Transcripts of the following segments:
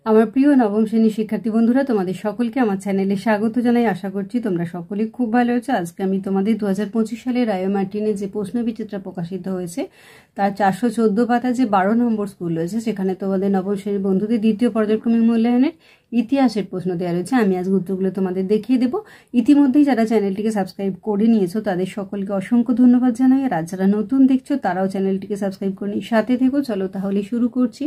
আমার প্রিয় নবম শ্রেণীর শিক্ষার্থী বন্ধুরা, তোমাদের সকলকে আমার চ্যানেলে স্বাগত জানাই। আশা করছি তোমরা সকলে খুব ভালো আছো। আজকে আমি তোমাদের 2025 সালে রায়ো মার্টিনে যে প্রশ্নবিচিত্রা প্রকাশিত হয়েছে তার 414 পাতা যে 12 নম্বর স্কুল রয়েছে, সেখানে তোমাদের নবম শ্রেণীর বন্ধুদের দ্বিতীয় পর্যায়ক্রমিক মূল্যায়নের ইতিহাসের প্রশ্ন দেওয়া রয়েছে। আমি আজ উত্তরগুলো তোমাদের দেখিয়ে দেবো। ইতিমধ্যেই যারা চ্যানেলটিকে সাবস্ক্রাইব করে নিয়েছো তাদের সকলকে অসংখ্য ধন্যবাদ জানাই। আর যারা নতুন দেখছো তারাও চ্যানেলটিকে সাবস্ক্রাইব করে সাথে থেকো। চলো তাহলে শুরু করছি।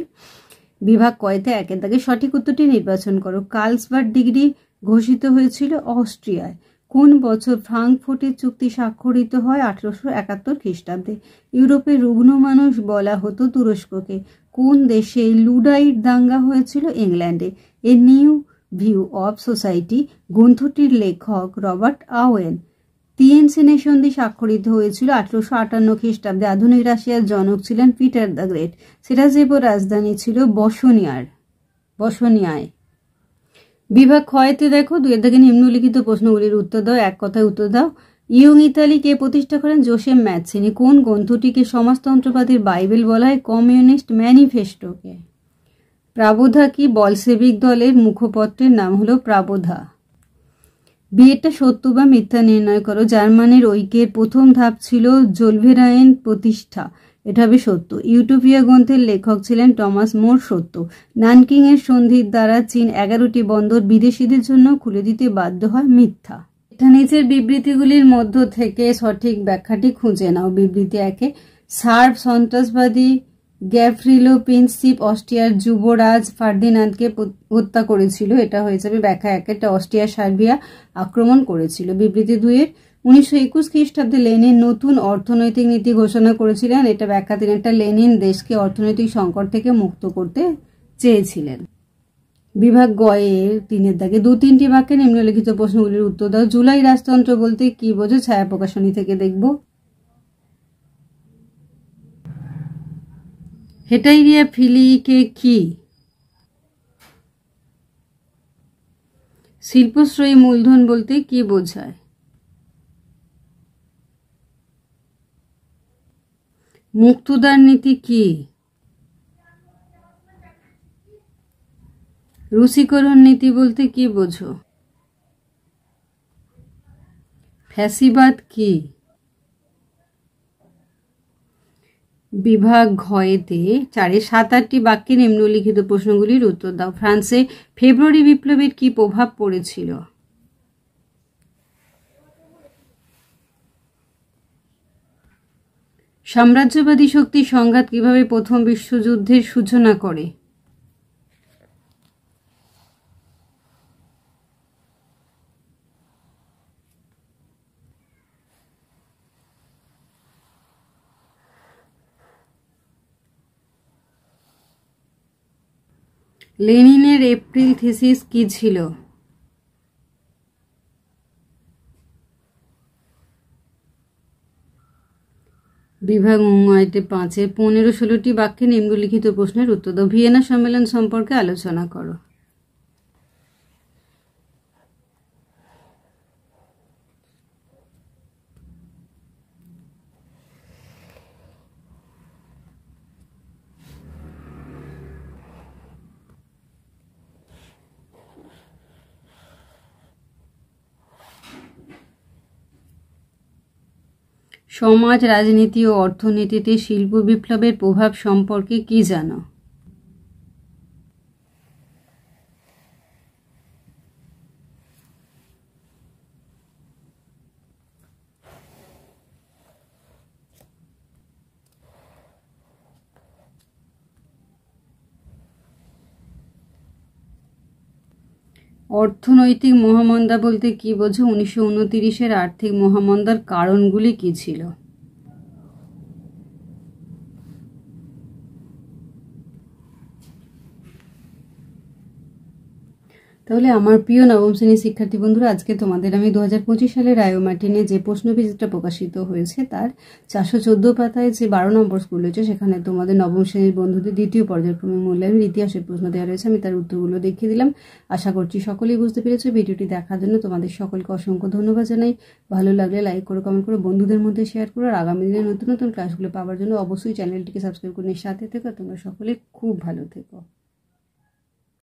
বিভাগ কয়তে একের দাগে সঠিক উত্তরটি নির্বাচন করো। কার্লসবার্গ ডিগ্রি ঘোষিত হয়েছিল অস্ট্রিয়ায়। কোন বছর ফ্রাঙ্কফুর্টের চুক্তি স্বাক্ষরিত হয়? 1871 খ্রিস্টাব্দে। ইউরোপের রুগ্ন মানুষ বলা হতো তুরস্ককে। কোন দেশে লুডাইট দাঙ্গা হয়েছিল? ইংল্যান্ডে। A new view of society গ্রন্থটির লেখক রবার্ট আওয়েন। তিয়েনসেন সন্ধি স্বাক্ষরিত হয়েছিল 1858 খ্রিস্টাব্দে। আধুনিক রাশিয়ার জনক ছিলেন পিটার দ্য গ্রেট। সেরাজেভো রাজধানী ছিল বসনিয়ায়। বিভাগ ক্ষয়তে দেখো, 2 এর দাগে নিম্নলিখিত প্রশ্নগুলির উত্তর দাও। এক কথায় উত্তর দাও। ইয়ং ইতালি কে প্রতিষ্ঠা করেন? জোসেফ ম্যাথসিনি। কোন গ্রন্থটিকে সমাজতন্ত্রবাদীর বাইবেল বলা হয়? কমিউনিস্ট ম্যানিফেস্টোকে। প্রাবোধা কি? বলশেভিক দলের মুখপত্রের নাম হলো প্রাবোধা। বিয়েটা সত্য বা মিথ্যা নির্ণয় করো। জার্মানির ঐক্যের প্রথম ধাপ ছিল জোলভেরাইন প্রতিষ্ঠা। এটা হবে সত্য। ইউটোপিয়া গ্রন্থের লেখক ছিলেন টমাস মোর। সত্য। নানকিং এর সন্ধির দ্বারা চীন 11টি বন্দর বিদেশিদের জন্য খুলে দিতে বাধ্য হয়। মিথ্যা। এটা নিচের বিবৃতিগুলির মধ্য থেকে সঠিক ব্যাখ্যাটি খুঁজে নাও। বিবৃতি 1, সার্ব সন্ত্রাসবাদী গ্যাভ্রিলো প্রিন্সিপ অস্ট্রিয়ার যুবরাজ ফার্দিনান্দকে হত্যা করেছিল। এটা হয়ে যাবে ব্যাখ্যা 1। এটা অস্ট্রিয়া সার্বিয়া আক্রমণ করেছিল। বিবৃতি 2, 1921 খ্রিস্টাব্দে লেনিন নতুন অর্থনৈতিক নীতি ঘোষণা করেছিলেন। এটা ব্যাখ্যা 3। এটা লেনিন দেশকে অর্থনৈতিক সংকট থেকে মুক্ত করতে চেয়েছিলেন। বিভাগ গয়ের 3 এর দাগে 2-3টি বাক্যে নিম্নলিখিত প্রশ্নগুলির উত্তর দাও। জুলাই রাজতন্ত্র বলতে কি বোঝো? ছায়া প্রকাশনী থেকে দেখব। হেটাইরিয়া ফিলিকে কি? শিল্পশ্রয়ী মূলধন বলতে কি বোঝায়? মুক্তদার নীতি কি? রুচিকরণ নীতি বলতে কি বোঝো? ফ্যাসিবাদ কি? বিভাগ ঘয়েতে 4 এর 7-8টি বাক্যে নিম্নলিখিত প্রশ্নগুলির উত্তর দাও। ফ্রান্সে ফেব্রুয়ারি বিপ্লবের কি প্রভাব পড়েছিল? সাম্রাজ্যবাদী শক্তির সংঘাত কিভাবে প্রথম বিশ্বযুদ্ধের সূচনা করে? লেনিনের এপ্রিল থিসিস কি ছিল? বিভাগ ঘয়েতে 5 এর 15-16টি বাক্যে নিম্নলিখিত প্রশ্নের উত্তর দাও। ভিয়েনা সম্মেলন সম্পর্কে আলোচনা করো। সমাজ, রাজনীতি ও অর্থনীতিতে শিল্প বিপ্লবের প্রভাব সম্পর্কে কি জানো? অর্থনৈতিক মহামন্দা বলতে কি বোঝো? 1929-এর আর্থিক মহামন্দার কারণগুলি কি ছিল? তাহলে আমার প্রিয় নবম শ্রেণীর শিক্ষার্থী বন্ধুরা, আজকে তোমাদের আমি 2025 সালে রায়ো মার্টিনে যে প্রশ্নবিচিত্রা প্রকাশিত হয়েছে তার 414 পাতায় যে 12 নম্বর স্কুল রয়েছে, সেখানে তোমাদের নবম শ্রেণীর বন্ধুদের দ্বিতীয় পর্যায়ক্রমিক মূল্যায়নের ইতিহাসের প্রশ্ন দেওয়া রয়েছে। আমি তার উত্তরগুলো দেখিয়ে দিলাম। আশা করছি সকলেই বুঝতে পেরেছো। ভিডিওটি দেখার জন্য তোমাদের সকলকে অসংখ্য ধন্যবাদ জানাই। ভালো লাগলে লাইক করো, কমেন্ট করো, বন্ধুদের মধ্যে শেয়ার করো। আর আগামী দিনে নতুন নতুন ক্লাসগুলো পাওয়ার জন্য অবশ্যই চ্যানেলটিকে সাবস্ক্রাইব করে সাথে থেকো। তোমরা সকলে খুব ভালো থেকো।